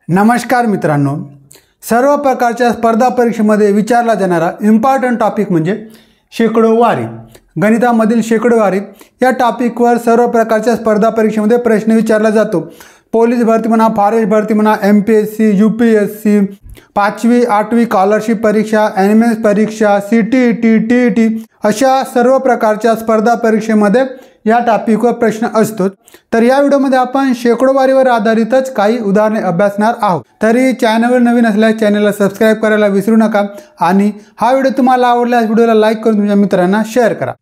नमस्कार मित्रांनो, सर्व प्रकारच्या स्पर्धा परीक्षेमध्ये विचारला जाणारा इम्पॉर्टंट टॉपिक म्हणजे शेकडोवारी, गणितामधील शेकडोवारी या टॉपिकवर सर्व प्रकारच्या स्पर्धा परीक्षेमध्ये प्रश्न विचारला जातो। पोलीस भरती म्हणा, फॉरेस्ट भरती म्हणा, MPSC, UPSC, 5वी 8वी स्कॉलरशिप परीक्षा, NMS परीक्षा, CTET, TET अशा सर्व प्रकारच्या स्पर्धा परीक्षेमध्ये या टॉपिकवर प्रश्न असतो। तर या व्हिडिओमध्ये आपण शेकडोवारीवर आधारितच काही उदाहरणे अभ्यासणार आहोत। तरी चॅनलवर नवीन असल्यास चॅनलला सबस्क्राइब करायला विसरू नका आणि हा व्हिडिओ तुम्हाला आवडल्यास व्हिडिओला लाईक करून तुमच्या मित्रांना शेअर करा।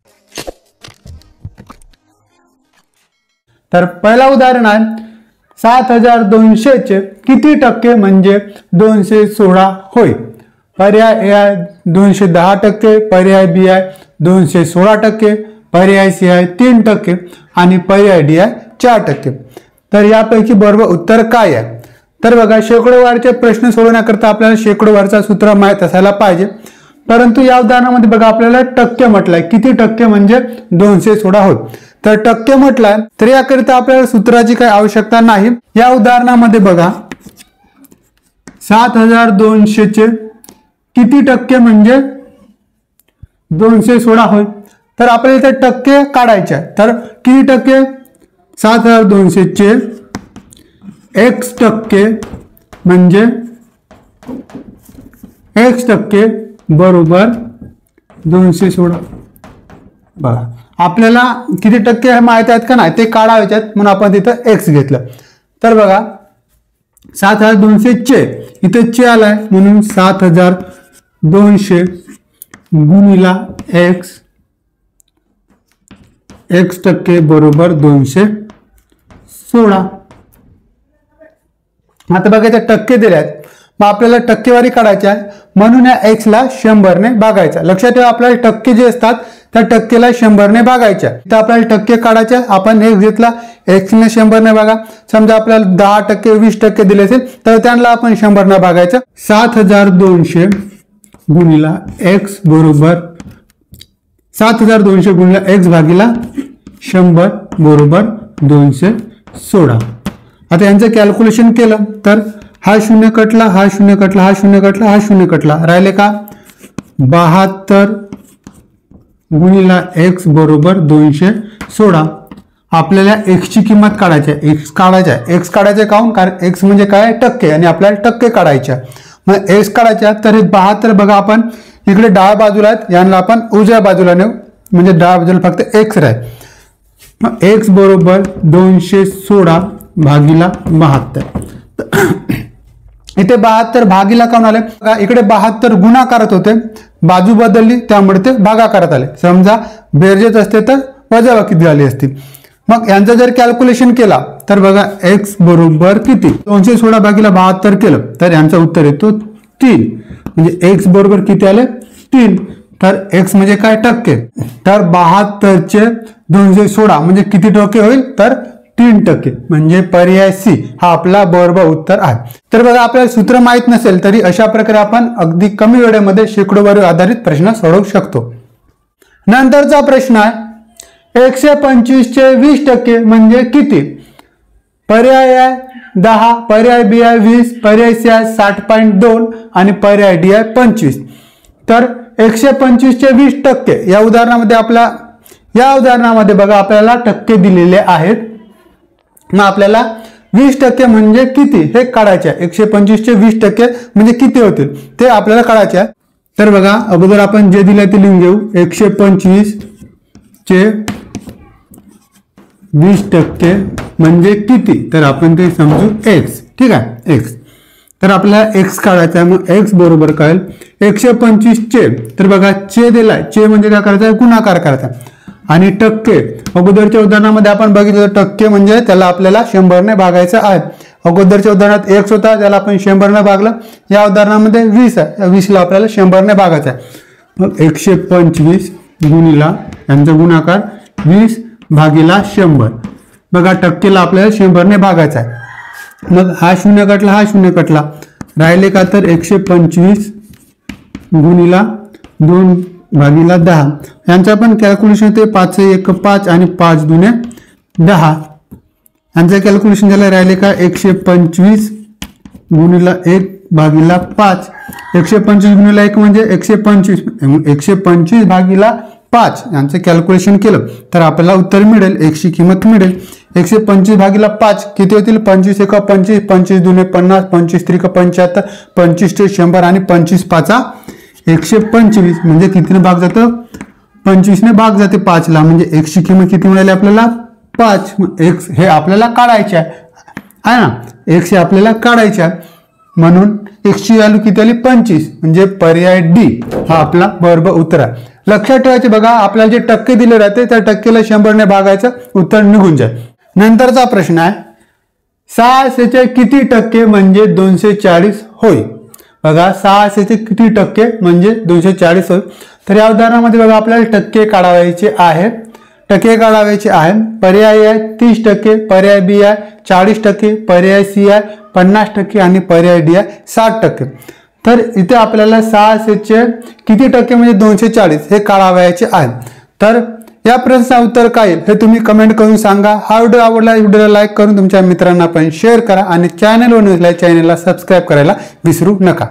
तर पहिला उदाहरण आहे 7200 चे किती टक्के म्हणजे 216 होय। पर्याय A आहे 210%, पर्याय B आहे 216%, पर्याय C आहे 3% आणि पर्याय D आहे 4%। तर यापैकी बरोबर उत्तर काय आहे? तर बघा, शेकडोवारीचे प्रश्न सोडवण्याकरता आपल्याला शेकडोवारीचा सूत्र माहित असायला पाहिजे, परंतु या उदाहरणामध्ये बघा आपल्याला टक्के म्हटलंय। किती टक्के म्हणजे 216 होय। तर टक्के म्हटलंय तर याकरिता आपल्याला सूत्राची काही आवश्यकता नाही। या उदाहरणामध्ये बघा 7200 चे किती टक्के म्हणजे 216 होय। तर आपल्याला इथे टक्के काढायचे आहे। तर किती टक्के? 7200 चे x टक्के म्हणजे x टक्के बरोबर 216। बघा, आपल्याला किती टक्के हे माहित आहेत का नाही ते काढायचे आहेत, म्हणून आपण तिथं x घेतलं। तर बघा 7200 चे इथे चे आलाय म्हणून 7200 गुणिला x टक्के बरोबर 216। आता बघा इथे टक्के दिले आहेत, मग आपल्याला टक्केवारी काढायची आहे, म्हणून या x ला 100 ने भागायचा। लक्षात ठेवा, आपल्याला टक्के जे असतात त्या टक्केला 100 ने भागायचे। तर आपल्याला टक्के काढायचे, आपण x घेतला, x ने 100 ने भागा। समजा आपल्याला 10%, 20% दिले असेल तर त्यांना आपण 100 ने भागायचं। 7200 गुणिला x बरोबर 7200 गुणिला x भागिला 100 बरोबर 216। आता यांचं कॅल्क्युलेशन केलं तर हा 0 कटला, हा 0 कटला, हा 0 कटला, हा 0 कटला, राहिले का 72 गुणिला x बरोबर 216। आपल्याला x ची किंमत काढायची आहे, x काढायचे काऊन? कारण x म्हणजे काय? टक्के, आणि आपल्याला टक्के काढायचे। मग x काढायचे तर 72 बघा आपण इकडे डाव्या बाजूला आहेत, यांना आपण उजव्या बाजूला नेऊ, म्हणजे डाव्या बाजूला फक्त x राहील। मग x बरोबर 216 भागिला 72। इथे 72 भागिला काऊन आले? इकडे 72 गुणाकारात होते, बाजू बदलली त्यामुळे ते भागाकारात आले। समजा बेरजेत असते तर वजाबाकी झाली असती। मग यांचं जर कॅल्क्युलेशन केला तर बघा x बरोबर किती? 216 भागिला 72 केलं तर यांचा उत्तर येतो 3। म्हणजे x बरोबर किती आले? 3। तर x म्हणजे काय? टक्के। तर 72 चे 216 म्हणजे किती टक्के होईल? तर 3%। म्हणजे पर्याय C हा आपला बरोबर उत्तर आहे। तर बघा, आपल्याला सूत्र माहित नसेल तरी अशा प्रकारे आपण अगदी कमी वेळेमध्ये शेकडोवारी आधारित प्रश्न सोडवू शकतो। नंतरचा प्रश्न आहे 125 चे 20% म्हणजे किती? पर्याय आहे 10, पर्याय B आहे 20, पर्याय C आहे 60.2 आणि पर्याय D आहे 25। तर 125 चे 20% या उदाहरणामध्ये बघा आपल्याला टक्के दिलेले आहेत। मग आपल्याला 20% म्हणजे किती हे काढायचे आहे। 125 चे 20% म्हणजे किती होतील ते आपल्याला काढायचे आहे। तर बघा, अगोदर आपण जे दिले ते लिहून घेऊ। 125 चे 20% म्हणजे किती? तर आपण ते समजू x, ठीक आहे, x। तर आपल्याला x काढायचा आहे, मग x बरोबर काय? 125 चे, तर बघा चे दिलाय, चे म्हणजे काय करायचं आहे? गुणाकार करायचा। आणि टक्के अगोदरच्या उदाहरणामध्ये आपण बघितलं टक्के म्हणजे त्याला आपल्याला 100 ने भागायचं आहे। अगोदरच्या उदाहरणात x होता, त्याला आपण 100 ने भागलं। या उदाहरणामध्ये 20 आहे, या 20 ला आपल्याला 100 ने भागायचं आहे। मग 125 गुणिला यांचा गुणाकार 20 भागिला 100। बघा टक्केला आपल्याला 100 ने भागायचं आहे। मग हा 0 कटला, हा 0 कटला, राहिले का? तर 125 गुणिला 2 भागिला 10 यांचं पण कॅल्क्युलेशन होते। 5 1 5 आणि 5 दुने 10। यांचं कॅल्क्युलेशन झालं, राहिले का? 125 गुणिला 1 भागिला 5, 125 गुणिला 1 म्हणजे 125, 125 भागिला 5 यांचं कॅल्क्युलेशन केलं तर आपल्याला उत्तर मिळेल, एकची किंमत मिळेल. 125 भागिला 5 किती होतील? 25 एका 25, 25 दुने 50, 25 त्रिक 75, 25 ते 100 आणि 25 पाचा 125 म्हणजे कितीने भाग जातं? 25 ने भाग जाते 5 ला, म्हणजे x ची किंमत किती मिळाली आपल्याला? 5. x हे आपल्याला काढायचे आहे ना, x हे आपल्याला काढायचे आहे म्हणून x ची व्हॅल्यू किती आली? 25. म्हणजे पर्याय डी हा आपला बरोबर उत्तर आहे. लक्षात ठेवायचे बघा, आपल्याला जे टक्के दिले राहते त्या टक्केला 100 ने भागायचं, उत्तर निघून जाईल. नंतरचा प्रश्न आहे 600 चे किती टक्के म्हणजे 240 होईल? बघा 600 चे किती टक्के म्हणजे 240 होईल. तर या उदाहरणामध्ये बघा आपल्याला टक्के काढायचे आहेत. टक्के काढायचे आहेत. पर्याय आहे 30%, पर्याय बी आहे 40%, पर्याय सी आहे 50% आणि पर्याय डी आहे 60%. तर इथे आपल्याला 600 चे किती टक्के म्हणजे 240 हे काढावयाचे आहे. तर या प्रश्नाचं उत्तर काय येईल हे तुम्ही कमेंट करून सांगा. हा व्हिडिओ आवडला, व्हिडिओला लाईक करून तुमच्या मित्रांना पण शेअर करा आणि चॅनलवर नसल्यास चॅनलला सबस्क्राईब करायला विसरू नका.